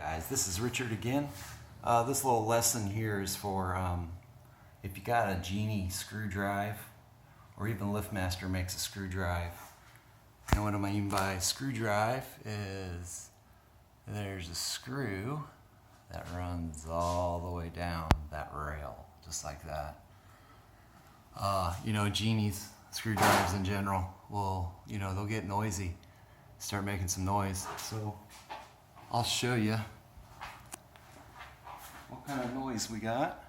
Guys, this is Richard again. This little lesson here is for if you got a Genie screw drive, or even LiftMaster makes a screw drive. And what I mean by screw drive is there's a screw that runs all the way down that rail, just like that. Genie's screw drives in general will, they'll get noisy, start making some noise. So I'll show you what kind of noise we got.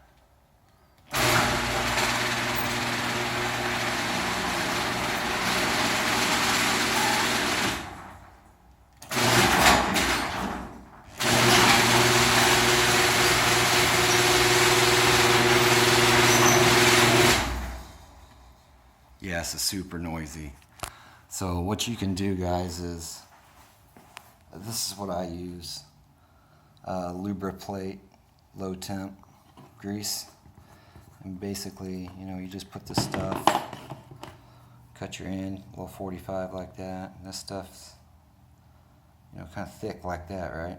Yes, it's super noisy. So what you can do, guys, is this is what I use. Lubricate, low temp grease. And basically, you just put this stuff, cut your end, a little 45 like that. And this stuff's, kind of thick like that, right?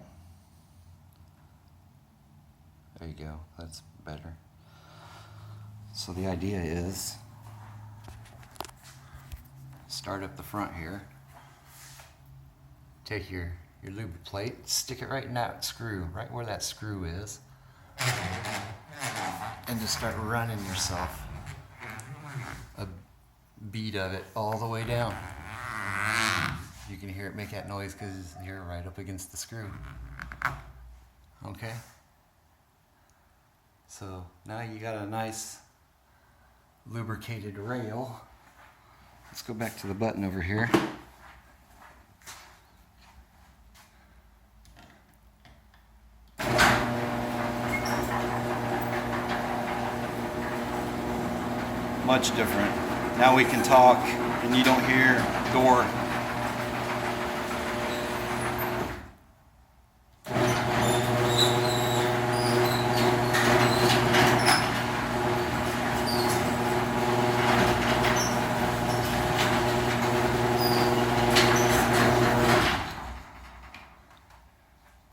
There you go, that's better. So the idea is, start up the front here. Take your lubricate, stick it right in that screw, right where that screw is, and just start running yourself a bead of it all the way down. You can hear it make that noise because you're right up against the screw. Okay? So now you got a nice lubricated rail. Let's go back to the button over here. Much different. Now we can talk and you don't hear door.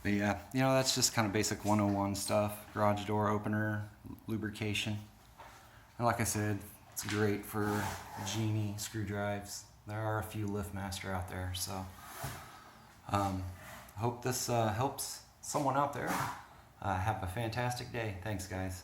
But yeah, that's just kind of basic 101 stuff. Garage door opener, lubrication. And like I said, it's great for Genie screw drives. There are a few LiftMaster out there, so hope this helps someone out there. Have a fantastic day. Thanks, guys.